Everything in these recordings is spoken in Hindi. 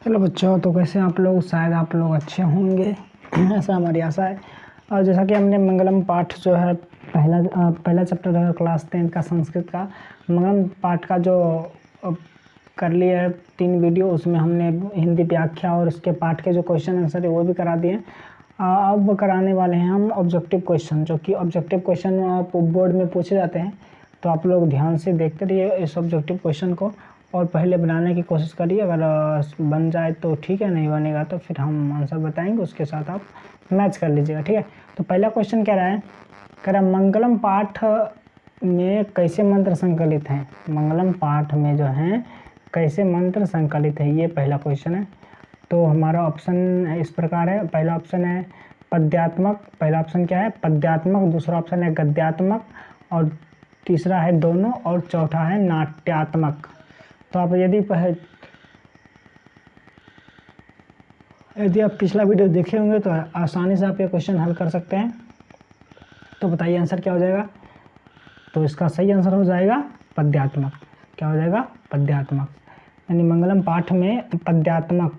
हेलो बच्चों, तो कैसे हैं आप लोग। शायद आप लोग अच्छे होंगे ऐसा हमारी आशा है। और जैसा कि हमने मंगलम पाठ जो है पहला चैप्टर है क्लास 10 का संस्कृत का मंगलम पाठ का जो अ, कर लिया है 3 वीडियो। उसमें हमने हिंदी व्याख्या और उसके पाठ के जो क्वेश्चन आंसर है वो भी करा दिए हैं। अब कराने वाले हैं हम ऑब्जेक्टिव क्वेश्चन, जो कि ऑब्जेक्टिव क्वेश्चन बोर्ड में पूछे जाते हैं। तो आप लोग ध्यान से देखते रहिए इस ऑब्जेक्टिव क्वेश्चन को और पहले बनाने की कोशिश करिए। अगर बन जाए तो ठीक है, नहीं बनेगा तो फिर हम आंसर बताएंगे, उसके साथ आप मैच कर लीजिएगा, ठीक है। तो पहला क्वेश्चन कह रहा है, कह रहा मंगलम पाठ में कैसे मंत्र संकलित हैं। मंगलम पाठ में जो हैं कैसे मंत्र संकलित है, ये पहला क्वेश्चन है। तो हमारा ऑप्शन इस प्रकार है। पहला ऑप्शन है पद्यात्मक, पहला ऑप्शन क्या है पद्यात्मक, दूसरा ऑप्शन है गद्यात्मक, और तीसरा है दोनों, और चौथा है नाट्यात्मक। तो आप यदि आप पिछला वीडियो देखे होंगे तो आसानी से आप ये क्वेश्चन हल कर सकते हैं। तो बताइए आंसर क्या हो जाएगा। तो इसका सही आंसर हो जाएगा पद्यात्मक। क्या हो जाएगा, पद्यात्मक। यानी मंगलम पाठ में पद्यात्मक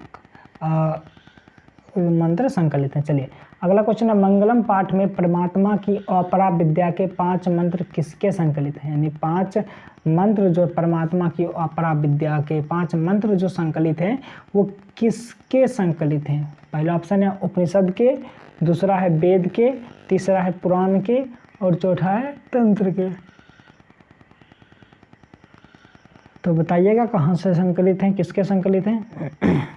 मंत्र संकलित हैं। चलिए अगला क्वेश्चन है, मंगलम पाठ में परमात्मा की अपरा विद्या के 5 मंत्र किसके संकलित हैं। यानी 5 मंत्र जो परमात्मा की अपरा विद्या के 5 मंत्र जो संकलित हैं वो किसके संकलित हैं। पहला ऑप्शन है उपनिषद के, दूसरा है वेद के, तीसरा है पुराण के, और चौथा है तंत्र के। तो बताइएगा कहाँ से संकलित हैं, किसके संकलित हैं।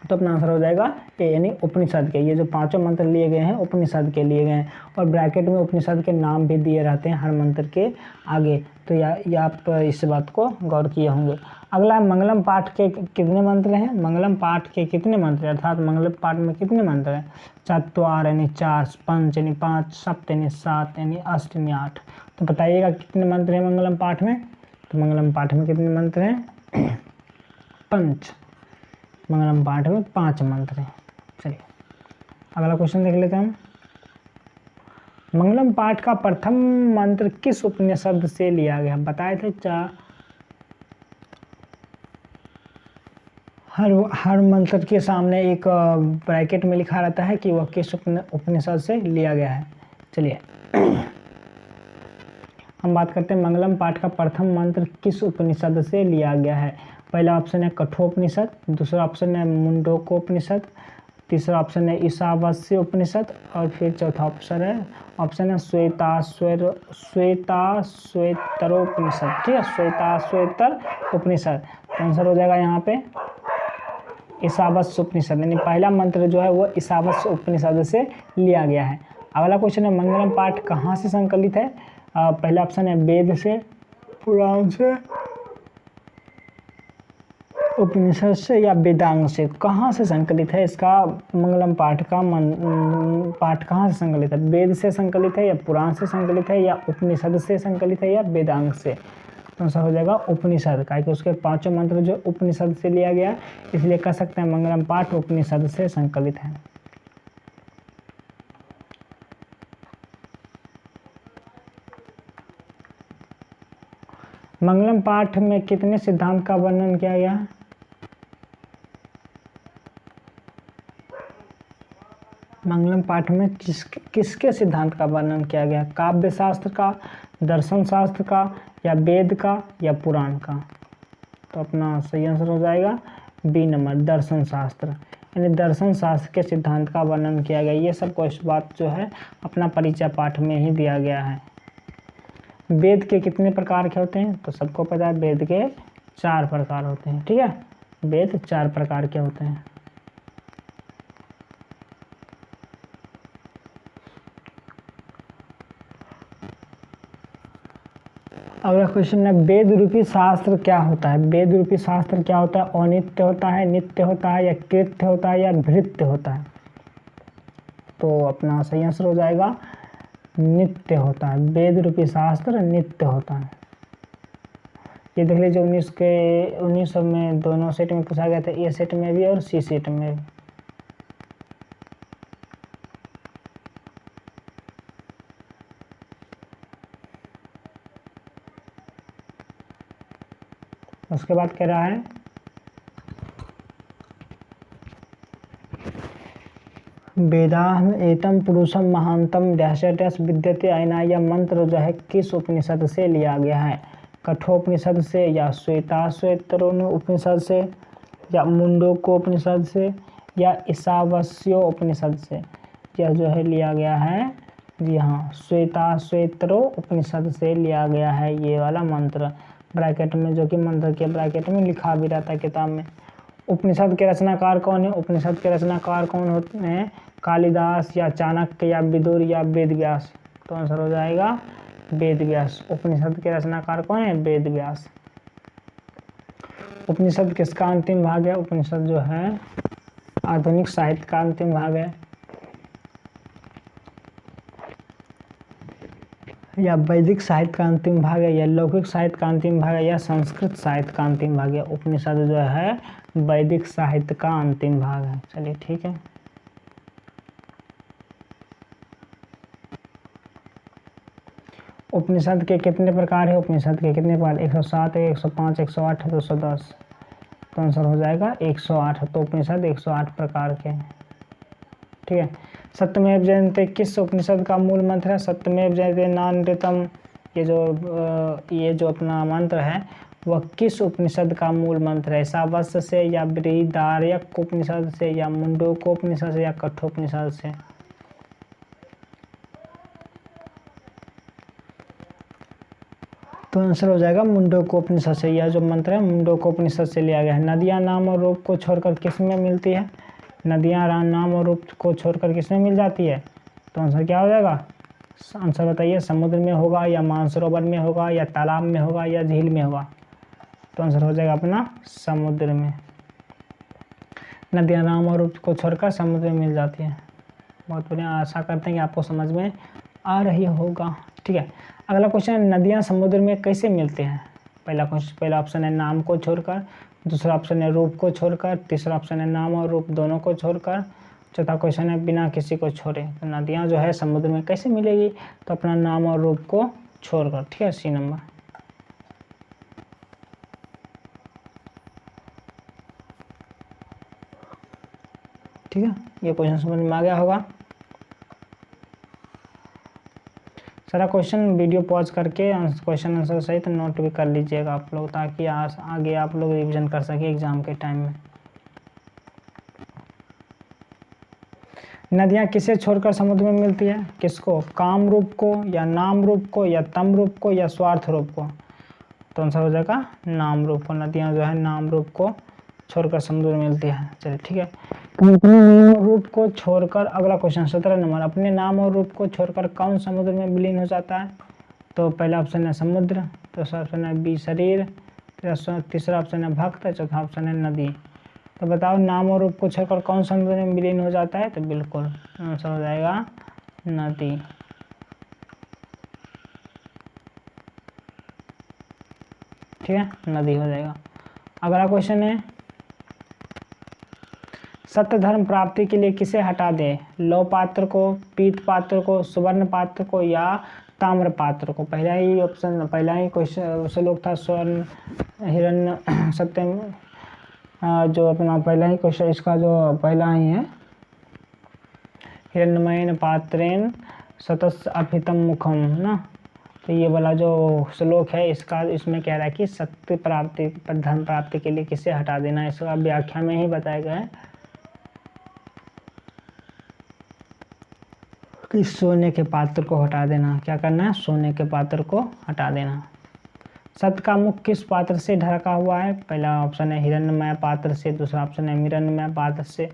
तो अपना आंसर हो जाएगा ए, यानी उपनिषद के। ये जो 5 मंत्र लिए गए हैं उपनिषद के लिए गए हैं, और ब्रैकेट में उपनिषद के नाम भी दिए रहते हैं हर मंत्र के आगे। तो या आप इस बात को गौर किए होंगे। अगला है मंगलम पाठ के कितने मंत्र हैं। मंगलम पाठ के कितने मंत्र हैं, अर्थात मंगलम पाठ में कितने मंत्र हैं। चत्वार यानी 4, पंच यानी 5, सप्त यानी 7, यानी अष्ट यानी 8। तो बताइएगा कितने मंत्र हैं मंगलम पाठ में। तो मंगलम पाठ में कितने मंत्र हैं, पंच। मंगलम पाठ में 5 मंत्र हैं। चलिए अगला क्वेश्चन देख लेते हैं हम। मंगलम पाठ का प्रथम मंत्र किस उपनिषद से लिया गया। बताए थे हर मंत्र के सामने एक ब्रैकेट में लिखा रहता है कि वह किस उपनिषद से लिया गया है। चलिए हम बात करते हैं मंगलम पाठ का प्रथम मंत्र किस उपनिषद से लिया गया है। पहला ऑप्शन है कठोपनिषद, दूसरा ऑप्शन है मुंडकोपनिषद, तीसरा ऑप्शन है ईशावास्य उपनिषद, और फिर चौथा ऑप्शन है श्वेताश्वेतरोपनिषद। ठीक है, श्वेताश्वेतर उपनिषद। आंसर हो जाएगा यहाँ पे ईशावास्य उपनिषद। यानी पहला मंत्र जो है वो ईशावास्य उपनिषद से लिया गया है। अगला क्वेश्चन है, मंगलम पाठ कहाँ से संकलित है। पहला ऑप्शन है वेद से, पुराण से, उपनिषद से, या वेदांग से। कहाँ से संकलित है इसका मंगलम पाठ का पाठ कहाँ से संकलित है। वेद से संकलित है, या पुराण से संकलित है, या उपनिषद से संकलित है, या वेदांग से। तो आंसर हो जाएगा उपनिषद का, कि उसके 5 मंत्र जो उपनिषद से लिया गया, इसलिए कह सकते हैं मंगलम पाठ उपनिषद से संकलित है। मंगलम पाठ में कितने सिद्धांत का वर्णन किया गया है। मंगलम पाठ में किसके सिद्धांत का वर्णन किया गया। काव्य शास्त्र का, दर्शन शास्त्र का, या वेद का, या पुराण का। तो अपना सही आंसर हो जाएगा बी नंबर, दर्शन शास्त्र। यानी दर्शन शास्त्र के सिद्धांत का वर्णन किया गया। ये सब कुछ बात जो है अपना परिचय पाठ में ही दिया गया है। वेद के कितने प्रकार के होते हैं, तो सबको पता है वेद के 4 प्रकार होते हैं। ठीक है, वेद 4 प्रकार के होते हैं। अगला क्वेश्चन है, वेद रूपी शास्त्र क्या होता है। वेद रूपी शास्त्र क्या होता है। अनित्य होता है, नित्य होता है, या कृत्य होता है, या भृत्य होता है। तो अपना सही आंसर हो जाएगा नित्य होता है। वेद रूपी शास्त्र नित्य होता है। ये देख लीजिए 19 में दोनों सेट में पूछा गया था, ए सेट में भी और सी सेट में भी। उसके बाद कह रहा है वेदाहम एतम पुरुषम महांतम डैश विद्यते अयना, यह मंत्र जो है किस उपनिषद से लिया गया है? कठोपनिषद से, या श्वेताश्वेतरों उपनिषद से, या मुंडोको उपनिषद से, या ईशावास्यो उपनिषद से? यह जो है लिया गया है, जी हाँ, श्वेताश्वेतरो उपनिषद से लिया गया है ये वाला मंत्र। ब्रैकेट में जो कि मंत्र के ब्रैकेट में लिखा भी रहता है किताब में। उपनिषद के रचनाकार कौन है? उपनिषद के रचनाकार कौन होते हैं? कालिदास, या चाणक्य, या विदुर, या वेद व्यास? तो आंसर हो जाएगा वेद व्यास। उपनिषद के रचनाकार कौन है? वेद व्यास। उपनिषद किसका अंतिम भाग है? उपनिषद जो है आधुनिक साहित्य का अंतिम भाग है, या वैदिक साहित्य का अंतिम भाग है, या लौकिक साहित्य का अंतिम भाग है, या संस्कृत साहित्य का अंतिम भाग है? उपनिषद जो है वैदिक साहित्य का अंतिम भाग है। चलिए ठीक है। उपनिषद के कितने प्रकार है? उपनिषद के कितने प्रकार? 107 है, 105, 108, 210। तो आंसर हो जाएगा 108। तो उपनिषद 108 प्रकार के हैं। ठीक है। सत्यमेव जयते किस उपनिषद का मूल मंत्र है? सत्यमेव जयते नानृतम, ये जो अपना मंत्र है वह किस उपनिषद का मूल मंत्र है? ईशावास्य से, या बृहदारण्यक उपनिषद से, या मुंडोको उपनिषद से, या कठोपनिषद से? तो आंसर हो जाएगा मुंडोको उपनिषद से। यह जो मंत्र है मुंडोको उपनिषद से लिया गया है। नदियां नाम और रूप को छोड़कर किस में मिलती है? नदियां नाम और रूप को छोड़कर किस में मिल जाती है? तो आंसर क्या हो जाएगा? आंसर बताइए। समुद्र में होगा, या मानसरोवर में होगा, या तालाब में होगा, या झील में होगा? तो आंसर हो जाएगा अपना समुद्र में। नदियां नाम और रूप को छोड़कर समुद्र में मिल जाती है। बहुत बढ़िया। आशा करते हैं कि आपको समझ में आ रही होगा। ठीक है। अगला क्वेश्चन है, नदियां समुद्र में कैसे मिलते हैं? पहला ऑप्शन है नाम को छोड़कर, दूसरा ऑप्शन है रूप को छोड़कर, तीसरा ऑप्शन है नाम और रूप दोनों को छोड़कर, चौथा क्वेश्चन है बिना किसी को छोड़े। तो नदियां जो है समुद्र में कैसे मिलेगी? तो अपना नाम और रूप को छोड़कर। ठीक है, सी नंबर। ठीक है, ये क्वेश्चन समझ में आ गया होगा। सारा क्वेश्चन वीडियो पॉज करके क्वेश्चन आंसर सहित नोट भी कर लीजिएगा आप लोग, ताकि आगे आप लोग रिवीजन कर सके एग्जाम के टाइम में। नदियां किसे छोड़कर समुद्र में मिलती है? किसको? काम रूप को, या नाम रूप को, या तम रूप को, या स्वार्थ रूप को? तो आंसर हो जाएगा नाम रूप को। नदियां जो है नाम रूप को छोड़कर समुद्र में मिलती है। चलिए ठीक है। अपने नाम रूप को छोड़कर, अगला क्वेश्चन 17 नंबर, अपने नाम और रूप को छोड़कर कौन समुद्र में विलीन हो जाता है? तो पहला ऑप्शन है समुद्र, दूसरा ऑप्शन है बी शरीर, तीसरा ऑप्शन है भक्त, चौथा ऑप्शन है नदी। तो बताओ नाम और रूप को छोड़कर कौन समुद्र में विलीन हो जाता है? तो बिल्कुल आंसर हो जाएगा नदी। ठीक है, नदी हो जाएगा। अगला क्वेश्चन है, सत्य धर्म प्राप्ति के लिए किसे हटा दें? लौह पात्र को, पीत पात्र को, सुवर्ण पात्र को, या ताम्र पात्र को? पहला ही क्वेश्चन श्लोक था स्वर्ण हिरण्य सत्यम, जो अपना पहला ही क्वेश्चन इसका जो पहला ही है, हिरण्यमयेन पात्रेण सतस्य अभितम मुखम ना। तो ये वाला जो श्लोक है इसमें कह रहा है कि सत्य प्राप्ति धर्म प्राप्ति के लिए किसे हटा देना है? इसका व्याख्या में ही बताया गया है कि सोने के पात्र को हटा देना। क्या करना है? सोने के पात्र को हटा देना। सत्य का मुख किस पात्र से ढका हुआ है? पहला ऑप्शन है हिरण्यमय पात्र से, दूसरा ऑप्शन है मृण्मय पात्र से,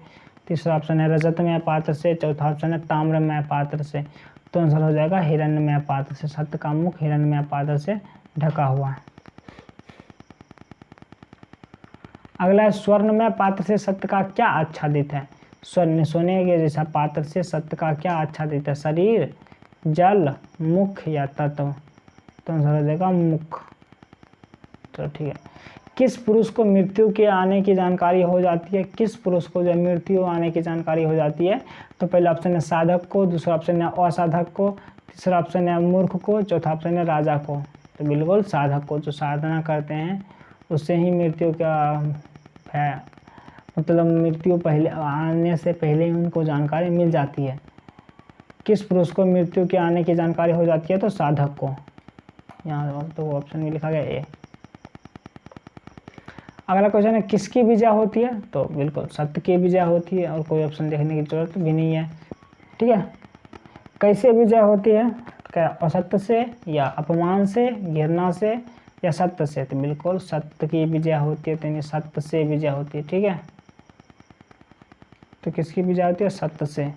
तीसरा ऑप्शन है रजतमय पात्र से, चौथा ऑप्शन है ताम्रमय पात्र से। तो आंसर हो जाएगा हिरण्यमय पात्र से। सत्य का मुख हिरण्यमय पात्र से ढका हुआ है। अगला स्वर्णमय पात्र से सत्य का क्या आच्छादित है? सोने के जैसा पात्र से सत्य का क्या आच्छादित है? शरीर, जल, मुख, या तत्व? तो आंसर हो जाएगा मुख। तो ठीक है। किस पुरुष को मृत्यु के आने की जानकारी हो जाती है? किस पुरुष को जब मृत्यु आने की जानकारी हो जाती है? तो पहला ऑप्शन है साधक को, दूसरा ऑप्शन है असाधक को, तीसरा ऑप्शन है मूर्ख को, चौथा ऑप्शन है राजा को। तो बिल्कुल साधक को, जो साधना करते हैं उससे ही मृत्यु का मतलब मृत्यु पहले आने से पहले ही उनको जानकारी मिल जाती है। किस पुरुष को मृत्यु के आने की जानकारी हो जाती है? तो साधक को। यहाँ तो ऑप्शन में लिखा गया ए। अगला क्वेश्चन है किसकी विजय होती है? तो बिल्कुल सत्य की विजय होती है और कोई ऑप्शन देखने की जरूरत भी नहीं है। ठीक है, कैसे विजय होती है? क्या असत्य से या अपमान से, घृणा से या सत्य से? तो बिल्कुल सत्य की विजय होती है, तो सत्य से विजय होती है। ठीक है, तो किसकी विजय होती है? सत्य से।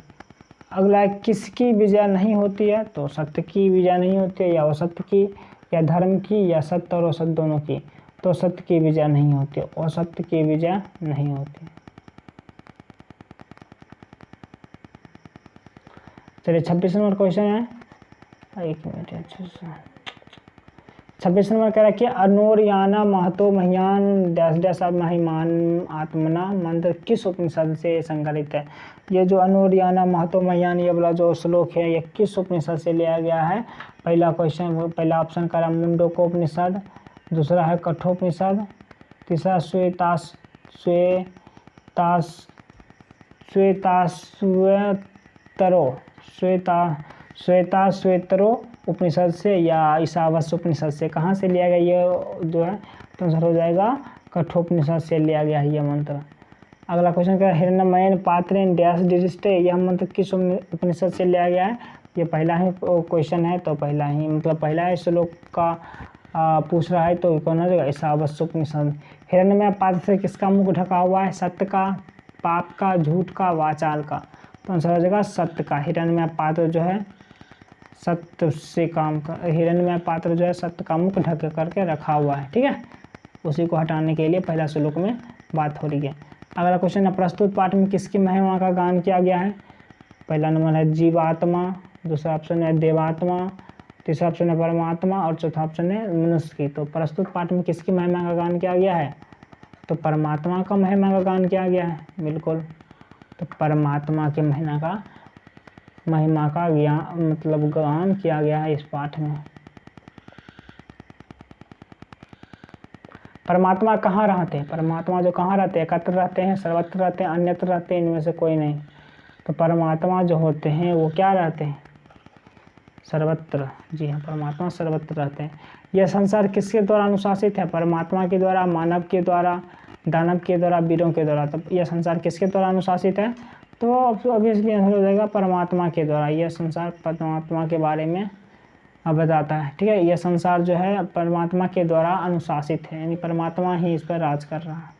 अगला है किसकी विजय नहीं होती है? तो सत्य की विजय नहीं होती है, या असत्य की, या धर्म की, या सत्य और असत्य दोनों की। तो सत्य की विजय नहीं होती है, असत्य की विजय नहीं होती। चलिए 26 नंबर क्वेश्चन है, एक मिनट अच्छे से। 26 नंबर कह रहा है कि अनोरयाना महतो महियान डैश डैश महिमान आत्मना मंत्र किस उपनिषद से संकलित है? ये जो अनोरयाना महतो महियान ये वाला जो श्लोक है ये किस उपनिषद से लिया गया है? पहला क्वेश्चन, पहला ऑप्शन कह रहा है मुंडकोपनिषद, दूसरा है कठोपनिषद, तीसरा श्वेताश्वेतरो उपनिषद से या ईशावास्य उपनिषद से। कहाँ से लिया गया ये जो है? तो आंसर हो जाएगा कठोपनिषद से लिया गया है यह मंत्र। अगला क्वेश्चन क्या है? हिरण्मयेन पात्रेण डैश दृष्टे, यह मंत्र किस उपनिषद से लिया गया है? ये पहला ही क्वेश्चन है, तो पहला ही मतलब पहला ही श्लोक का पूछ रहा है, तो कौन हो जाएगा? ईशावास्य उपनिषद। हिरण्मय पात्र से किसका मुख ढका हुआ है? सत्य का, पाप का, झूठ का, वाचाल का। तो आंसर हो जाएगा सत्य का। हिरण्मय पात्र जो है सत्य से काम कर, हिरण्मय पात्र जो है सत्य का मुख ढक करके रखा हुआ है। ठीक है, उसी को हटाने के लिए पहला श्लोक में बात हो रही है। अगला क्वेश्चन है प्रस्तुत पाठ में किसकी महिमा का गान किया गया है? पहला नंबर है जीवात्मा, दूसरा ऑप्शन है देवात्मा, तीसरा ऑप्शन है परमात्मा और चौथा ऑप्शन है मनुष्य की। तो प्रस्तुत पाठ में किसकी महिमा का गान किया गया है? तो परमात्मा का महिमा का गान किया गया है, बिल्कुल। तो परमात्मा के महिमा का ज्ञान मतलब गान किया गया है इस पाठ में। परमात्मा कहाँ रहते हैं? परमात्मा जो कहाँ रहते हैं? एकत्र रहते हैं, सर्वत्र रहते हैं, अन्यत्र रहते हैं, इनमें से कोई नहीं। तो परमात्मा जो होते हैं वो क्या रहते हैं? सर्वत्र। जी हाँ, परमात्मा सर्वत्र रहते हैं। यह संसार किसके द्वारा अनुशासित है? परमात्मा के द्वारा, मानव के द्वारा, दानव के द्वारा, वीरों के द्वारा। तो यह संसार किसके द्वारा अनुशासित है? तो ऑब्वियसली आंसर हो जाएगा परमात्मा के द्वारा। यह संसार परमात्मा के बारे में बताता है। ठीक है, यह संसार जो है परमात्मा के द्वारा अनुशासित है, यानी परमात्मा ही इस पर राज कर रहा है।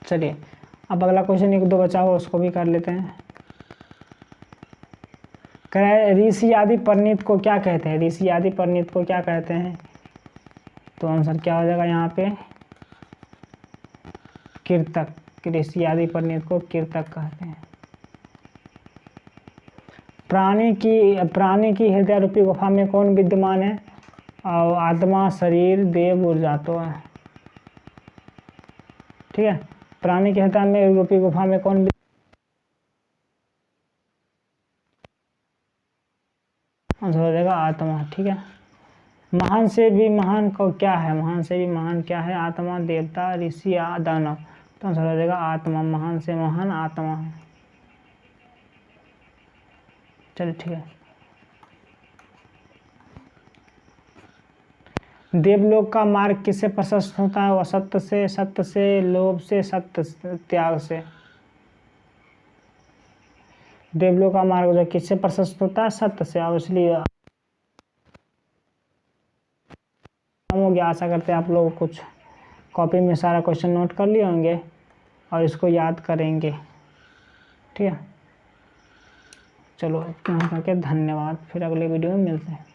चलिए अब अगला क्वेश्चन एक दो बचा हुआ उसको भी कर लेते हैं। कह रहा है ऋषि आदि परिणीत को क्या कहते हैं? ऋषि आदि परिणीत को क्या कहते हैं? तो आंसर क्या हो जाएगा यहाँ पे? कीर्तक। ऋषि आदि परिणीत को कीर्तक कहते हैं। प्राणी की हृदय रूपी गुफा में कौन विद्यमान है? और आत्मा, शरीर, देव, ऊर्जा। तो ठीक है, प्राणी के हृदय में रूपी गुफा में कौन आंसर हो जाएगा आत्मा। ठीक है, महान से भी महान को क्या है? महान से भी महान क्या है? आत्मा, देवता, ऋषि या दानव। तो आंसर हो जाएगा आत्मा। महान से महान आत्मा है। चलिए ठीक है, देवलोक का मार्ग किससे प्रशस्त होता है? असत्य से, सत्य से, लोभ से, सत्य त्याग से। देवलोक का मार्ग जो किससे प्रशस्त होता है? सत्य से। और इसलिए हो गया। आशा करते हैं आप लोग कुछ कॉपी में सारा क्वेश्चन नोट कर लिए होंगे और इसको याद करेंगे। ठीक है, चलो इतना करके धन्यवाद, फिर अगले वीडियो में मिलते हैं।